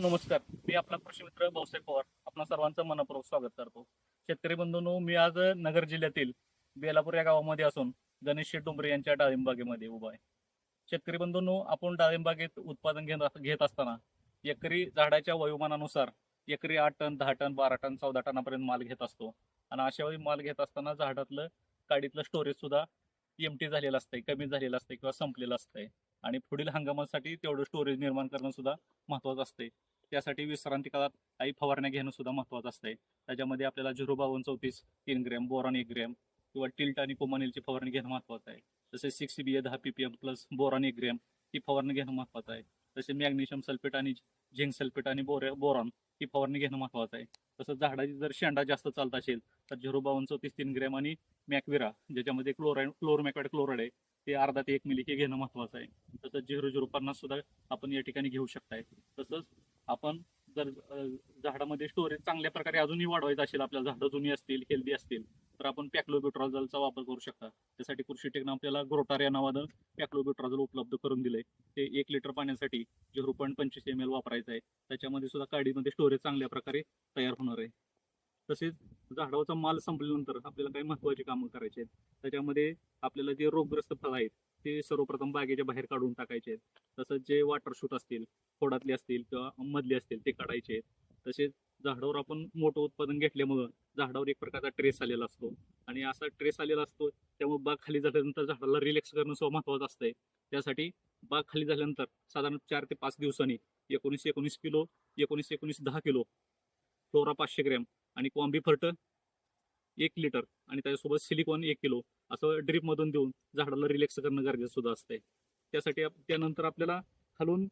नमस्कार. मी आपला कृषी मित्र भाऊसाहेब पवार आपणा सर्वांचं मनपूर्वक स्वागत करतो. शेतकरी बंधूंनो, मी आज नगर जिल्ह्यातील बेलापूर या गावामध्ये असून गणेश शेठ डोंबरे यांच्या डाळिंब बागेमध्ये उभा आहे. शेतकरी बंधूंनो, आपण डाळिंब बागेत उत्पादन घेत असताना एकरी झाडाच्या वयोमानानुसार एकरी 8 टन, 10 टन, 12 टन, 14 टनापर्यंत माल घेत असतो. आणि अशा वेळी माल घेत असताना झाडातलं काडीतलं स्टोरेज सुद्धा एमटी झालेलं असतंय, कमी झालेलं असतंय किंवा संपलेलं असतंय. आणि पुढील हंगामासाठी तेवढं स्टोरेज निर्माण करणं सुद्धा महत्त्वाचं असते. त्यासाठी विश्रांती काळात काही फवारण्या घेणं सुद्धा महत्त्वाचं असतंय. त्याच्यामध्ये आपल्याला 05234 3 ग्रॅम, बोरॉन 1 ग्रॅम किंवा टिल्ट आणि कोमानिलची फवारणी घेणं महत्त्वाचं आहे. तसेच 6 CBA 10 ppm plus boron 1 gram ही फवारणी घेणं महत्त्वाचं आहे. तसे मॅग्नेशियम सल्फेट आणि झिंक सल्फेट आणि बोरॉन ही फवारणी घेणं महत्त्वाचं आहे. तसंच झाडाची जर शेंडा जास्त चालत असेल तर 05234 3 ग्रॅम आणि मॅक्विरा ज्याच्यामध्ये क्लोरमॅक्वाइड क्लोराइड आहे ते अर्धा ते 1 मिली हे घेणं महत्त्वाचं आहे. तसंच 0050 सुद्धा आपण या ठिकाणी घेऊ शकताय. तसंच आपण जर झाडामध्ये स्टोरेज चांगल्या प्रकारे अजूनही वाढवायचं असेल, आपल्याला झाडं जुनी असतील, हेल्दी असतील, तर आपण पॅक्लोब्युट्राझोलचा वापर करू शकता. त्यासाठी कृषी टेकनं आपल्याला ग्रोटार या नावानं पॅक्लोब्युट्राझोल उपलब्ध करून दिलंय. ते 1 लिटर पाण्यासाठी 0.25 ml वापरायचं आहे. त्याच्यामध्ये सुद्धा काडीमध्ये स्टोरेज चांगल्या प्रकारे तयार होणार आहे. तसेच झाडाचा माल संपल्यानंतर आपल्याला काही महत्त्वाची कामं करायची आहेत. त्याच्यामध्ये आपल्याला जे रोगग्रस्त फळं आहेत ते सर्वप्रथम बागेच्या बाहेर काढून टाकायचे आहेत. तसंच जे वॉटर शूट असतील, खोडातले असतील किंवा मधले असतील ते काढायचे आहेत. तसेच झाडावर आपण मोठं उत्पादन घेतल्यामुळं झाडावर एक प्रकारचा ट्रेस आलेला असतो आणि असा ट्रेस आलेला असतो, त्यामुळे बाग खाली झाल्यानंतर झाडाला रिलॅक्स करणं सुद्धा महत्त्वाचं असतंय. त्यासाठी बाग खाली झाल्यानंतर साधारण 4 ते 5 दिवसांनी 19-19 किलो 19-19-10 किलो फ्लोरा 500 ग्रॅम आणि कॉम्बी फर्ट 1 लिटर आणि त्याच्यासोबत सिलिकॉन 1 किलो असं ड्रीपमधून देऊन झाडाला रिलॅक्स करणं गरजेचं सुद्धा असतंय. त्यासाठी त्यानंतर आपल्याला खालून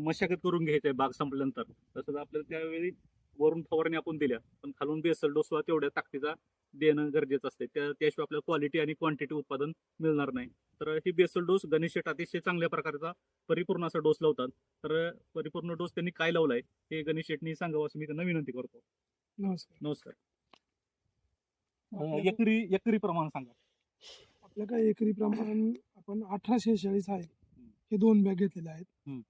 मशागत करून घ्यायचं आहे बाग संपल्यानंतर. तसंच आपल्याला त्यावेळी वरून फवारणी आपण दिल्या, पण खालून बेसल डोस सुद्धा तेवढ्या ताकदीचा देणं गरजेचं असते. त्याशिवाय आपल्याला क्वालिटी आणि क्वांटिटी उत्पादन मिळणार नाही. तर ही बेसल डोस गणेश शेठ अतिशय चांगल्या प्रकारचा परिपूर्ण असा डोस लावतात. तर परिपूर्ण डोस त्यांनी काय लावलाय हे गणेश शेठनी सांगावं असं मी त्यांना विनंती करतो. नमस्कार. नमस्कार. एकरी प्रमाण सांगा. आपलं काय एकरी प्रमाण आपण 1846 आहे, हे 2 बॅग घेतलेले आहेत.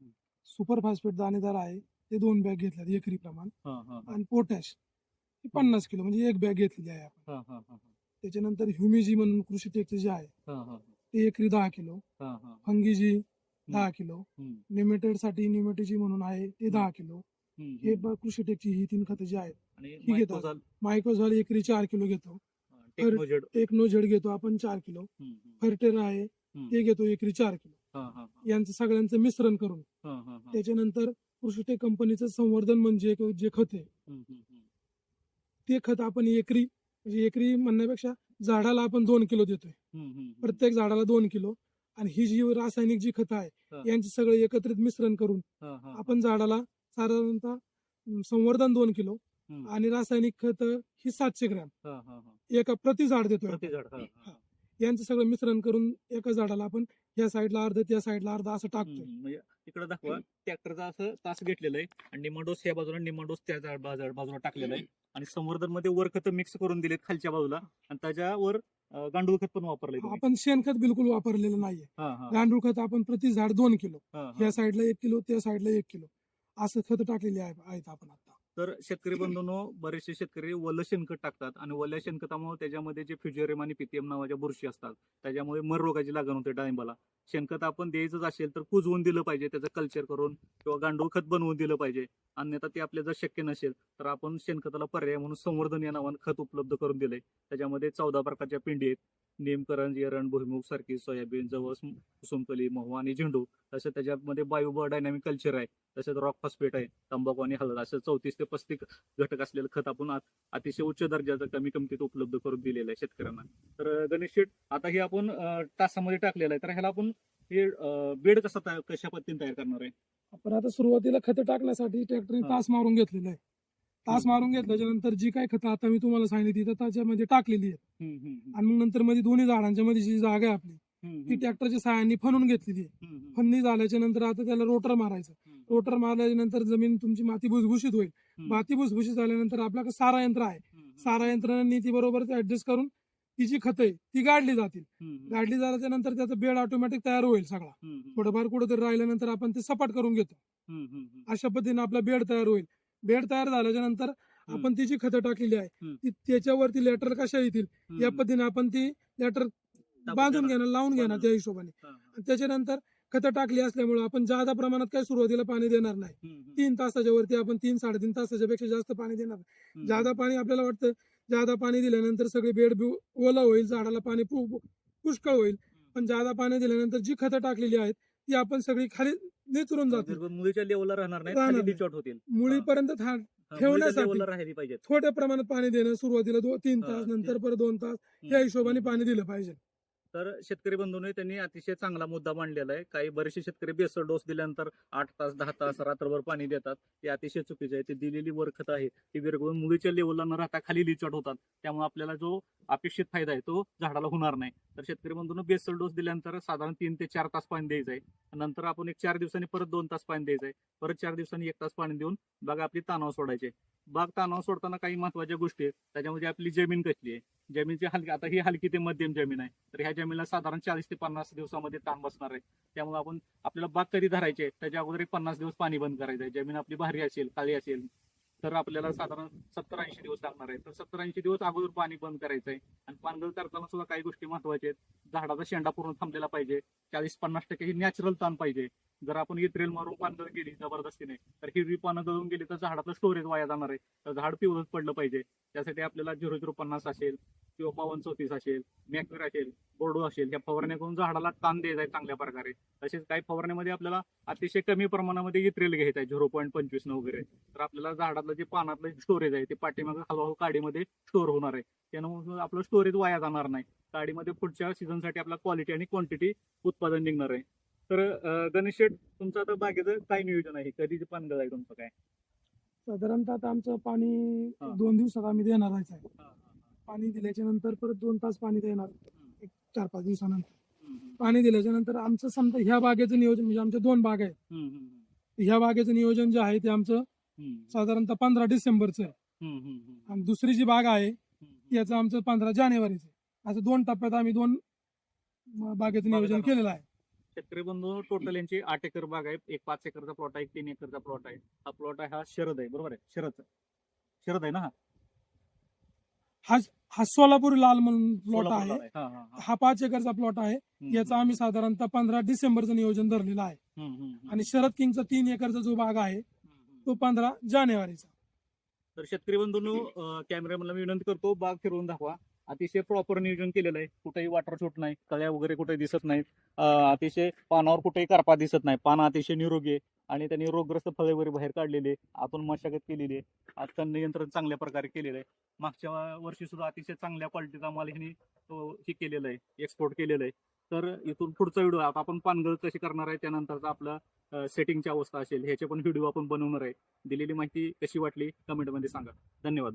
सुपर फॉस्फेट दाणेदार आहे, ते 2 बॅग घेतले एकरी प्रमाण. आणि पोटॅश 50 किलो म्हणजे 1 बॅग घेतलेली आहे आपण. त्याच्यानंतर ह्युमिजी म्हणून कृषी टेकचे जे आहे ते एकरी 10 किलो. फंगीजी 10 किलो. निमेटेड साठी निमेटेजी म्हणून आहे ते 10 किलो. हे कृषी टेकची ही 3 खतं जी आहेत ही घेतात. मायक्रोझॉल एकरी 4 किलो घेतो. टेक्नोजेड घेतो आपण 4 किलो. फर्टेरा आहे ते घेतो एकरी 4 किलो. यांचं सगळ्यांचं मिश्रण करून त्याच्यानंतर कृषीटेक कंपनीचं संवर्धन म्हणजे जे खत आहे ते खत आपण एकरी म्हणजे एकरी म्हणण्यापेक्षा झाडाला आपण 2 किलो देतोय. प्रत्येक झाडाला 2 किलो. आणि ही जी रासायनिक जी खतं आहे यांचे सगळे एकत्रित मिश्रण करून आपण झाडाला साधारणतः संवर्धन 2 किलो आणि रासायनिक खत ही 700 ग्रॅम एका प्रति झाड देतोय. यांचं सगळं मिश्रण करून एका झाडाला आपण या साईडला अर्ध त्या साईडला अर्ध असं टाकतोय. म्हणजे इकडे दाखवा, ट्रॅक्टरचा असं तास घेतलेला आहे आणि निम्मा डोस या बाजूला निम्मा डोस त्या बाजूला टाकलेला आहे आणि संवर्धन मध्ये वर खत मिक्स करून दिलेत खालच्या बाजूला आणि त्याच्यावर गांडूळ खत पण वापरलंय. आपण शेणखत बिलकुल वापरलेलं नाहीये. गांडूळ खत आपण प्रति झाड 2 किलो, या साईडला 1 किलो त्या साईडला 1 किलो असं खत टाकलेले आहेत आपण आता. तर शेतकरी बंधूंनो, बरेचसे शेतकरी वल्ल शेणखत टाकतात आणि वल्ल्या शेणखतामुळे त्याच्यामध्ये जे फ्युजेरियम आणि पीटीएम नावाच्या बुरशी असतात त्याच्यामुळे मर रोगाची लागण होते डाळिंबाला. शेणखत आपण द्यायचंच असेल तर कुजवून दिलं पाहिजे, त्याचं कल्चर करून किंवा गांडूळ खत बनवून दिलं पाहिजे. अन्यथा ते आपल्याला जर शक्य नसेल तर आपण शेणखताला पर्याय म्हणून संवर्धन या नावानं खत उपलब्ध करून दिलंय. त्याच्यामध्ये 14 प्रकारच्या पिंडी आहेत. नेमकरण, एरण, भुईमुग सारखी, सोयाबीन, जवस, कुसुमकली, महुआ आणि झेंडू. तसं त्याच्यामध्ये बायोडायनॅमिक कल्चर आहे. तसेच रॉक फॉस्फेट आहे, तंबाखू आणि हळद असं 34 ते 35 घटक असलेलं खत आपण अतिशय उच्च दर्जाचं कमी किमतीत उपलब्ध करून दिलेलं आहे शेतकऱ्यांना. तर गणेश शेठ, आता हे आपण तासामध्ये टाकलेलं आहे, तर ह्याला आपण हे बेड कशा पद्धतीने तयार करणार आहे? आपण आता सुरुवातीला खत टाकण्यासाठी ट्रॅक्टरने तास मारून घेतलेलं आहे. तास मारून घेतल्याच्या नंतर जी काय खतं आता मी तुम्हाला सांगितली तर त्याच्यामध्ये टाकलेली आहे. आणि मग नंतर मध्ये दोन्ही झाडांच्या मध्ये जी जागा आहे आपली ती ट्रॅक्टरच्या सहाय्याने फणून घेतलेली आहे. फणणी झाल्याच्या नंतर आता त्याला रोटर मारायचं. रोटर मारल्याच्या नंतर जमीन तुमची माती भुसभुशीत होईल. माती भुसभुशीत झाल्यानंतर आपल्याकडे सारा यंत्र आहे. सारा यंत्राने ती बरोबर ऍडजस्ट करून ही जी खतं आहे ती गाडली जातील. हम्म, गाडली झाल्याच्या नंतर त्याचा बेड ऑटोमॅटिक तयार होईल सगळा. हम्म, थोडंफार कुठेतरी राहिल्यानंतर आपण ते सपाट करून घेतो. हम्म, हम्म, अशा पद्धतीने आपला बेड तयार होईल. बेड तयार झाल्याच्या नंतर आपण ती जी खतं टाकलेली आहे हम्म. ती त्याच्यावरती लेटर कशा येतील हम्म, या पद्धतीने आपण ती लेटर बांधून घेणार, लावून घेणार त्या हिशोबाने. हा, हा. आणि त्याच्यानंतर खतं टाकली असल्यामुळे आपण जादा प्रमाणात काही सुरुवातीला पाणी देणार नाही. हम्म, 3 तासाच्या वरती आपण 3-3.5 तासाच्या पेक्षा जास्त पाणी देणार नाही. हम्म, जादा पाणी आपल्याला वाटतं जादा पाणी दिल्यानंतर सगळे बेड ओला होईल, झाडाला पाणी पुष्कळ होईल. पण जादा पाणी दिल्यानंतर जी खतं टाकलेली आहेत ती आपण सगळी खाली निचरून जातील. जर मुलीच्या लेवलला राहणार नाही राहणार खाली नाही. लिचॉट होतील. मुळीपर्यंत ठेवण्यासाठी लेवलला राहिली पाहिजेत. थोड्या प्रमाणात पाणी देणं, सुरुवातीला 3 हा, तास, ते- नंतर परत 2 तास या हिशोबाने पाणी दिलं पाहिजे. तर शेतकरी बंधूंनी त्यांनी अतिशय चांगला मुद्दा मांडलेला आहे. काही बरेचसे शेतकरी बेसर डोस दिल्यानंतर 8 तास 10 तास रात्रभर पाणी देतात. ते अतिशय चुकीचे आहे. ते दिलेली वरखत आहे ती विरघळून मुलीच्या लेवलला न राहता खाली लिचॉट होतात. त्यामुळे आपल्याला जो अपेक्षित फायदा आहे तो झाडाला होणार नाही. तर शेतकरी बंधूंनो बेसल डोस दिल्यानंतर साधारण 3 ते 4 तास पाणी द्यायचं आहे. नंतर आपण एक 4 दिवसांनी परत 2 तास पाणी द्यायचं आहे. परत 4 दिवसांनी 1 तास पाणी देऊन बाग आपली ताणावर सोडायचे. बाग ताणावर सोडताना काही महत्वाच्या गोष्टी आहेत. त्याच्यामध्ये आपली जमीन कसली आहे, जमीनची हलकी, आता ही हलकी ते मध्यम जमीन आहे. तर ह्या जमिनीला साधारण 40 ते 50 दिवसामध्ये ताण बसणार आहे. त्यामुळे आपण आपल्याला बाग कधी धरायची आहे त्याच्या अगोदर एक 50 दिवस पाणी बंद करायचं आहे. जमीन आपली भारी असेल, काळी असेल तर आपल्याला साधारण 70-80 दिवस लागणार आहे. तर 70-80 दिवस अगोदर पाणी बंद करायचं आहे. आणि पानगळ करताना सुद्धा काही गोष्टी महत्वाच्या आहेत. झाडाचा शेंडा पूर्ण थांबलेला पाहिजे. 40-50% ही नॅचरल ताण पाहिजे. जर आपण इत्रेल मारून पानगळ केली जबरदस्तीने तर हिरवी पानं गळून गेली तर झाडाचं स्टोरेज वाया जाणार आहे. तर झाड पिवळच पडलं पाहिजे. त्यासाठी आपल्याला 0050 असेल किंवा 5234 असेल, मॅक्युर असेल, बोर्डो असेल, या फवारण्या करून झाडाला ताण द्यायचा आहे चांगल्या प्रकारे. तसेच काही फवारण्यामध्ये आपल्याला अतिशय कमी प्रमाणामध्ये इत्रेल घ्यायचं आहे 0.25 वगैरे. तर आपल्याला झाडातलं जे पानातलं स्टोरेज आहे ते पाठीमागे हळूहळू काडीमध्ये स्टोअर होणार आहे. त्यामुळे आपलं स्टोरेज वाया जाणार नाही. काडीमध्ये पुढच्या सीझनसाठी आपला क्वालिटी आणि क्वांटिटी उत्पादन निघणार आहे. तर गणेश शेठ, तुमचं आता बागेचं काय नियोजन आहे? कधीच पानगळ आहे तुमचं काय? साधारणतः आता आमचं पाणी हा. 2 दिवसात आम्ही देणारच आहे. हा, हा, पाणी दिल्याच्या नंतर परत 2 तास पाणी देणार, एक 4-5 दिवसानंतर. हम्म, पाणी दिल्याच्या नंतर आमचं समजा ह्या बागेचं नियोजन म्हणजे आमच्या 2 बाग आहेत. हम्म, हम्म, ह्या बागेचं नियोजन जे आहे ते आमचं हम्म, साधारणतः 15 डिसेंबरचं आहे. हम्म, हम्म, हम्म, आणि दुसरी जी बाग आहे हम्म. याचं आमचं 15 जानेवारीचं आहे. असं 2 टप्प्यात आम्ही 2 बागेचं नियोजन बागा केलेलं आहे. शेतकरी बंधू, टोटल यांची 8 एकर बाग आहे. एक 5 एकरचा प्लॉट आहे, एक 3 एकरचा प्लॉट आहे. हा प्लॉट आहे, हा शरद आहे, बरोबर आहे? शरद आहे ना? हा सोलापूर लाल म्हणून प्लॉट सोलापूरला आहे. आहे. हा, हा, हा. हा 5 एकरचा प्लॉट आहे. हम्म, याचा आम्ही साधारणतः 15 डिसेंबरचं नियोजन धरलेलं आहे. हम्म, हम्म, हम्म, आणि शरद किंगचा 3 एकरचा जो बाग आहे हम्म. तो 15 जानेवारीचा. तर शेतकरी बंधूंनो, कॅमेरामॅनला मी विनंती करतो बाग फिरवून दाखवा. अतिशय प्रॉपर नियोजन केलेलं आहे. कुठेही वॉटर शूट नाही, कळ्या वगैरे कुठे दिसत नाहीत. अतिशय पानावर कुठेही करपा दिसत नाही. पानं अतिशय निरोगी आहे. आणि त्यांनी रोगग्रस्त फळे वगैरे बाहेर काढलेले आहे. आतून मशागत केलेली आहे. आता नियंत्रण चांगल्या प्रकारे केलेलं आहे. मागच्या वर्षी सुद्धा अतिशय चांगल्या क्वालिटीचा माल ह्यांनी हे केलेलं आहे, एक्सपोर्ट केलेलं आहे. तर इथून पुढचा व्हिडिओ आता आपण पानगळ कशी करणार आहे त्यानंतरचा आपला सेटिंगची अवस्था असेल ह्याचे पण व्हिडिओ आपण बनवणार आहे. दिलेली माहिती कशी वाटली कमेंटमध्ये सांगा. धन्यवाद.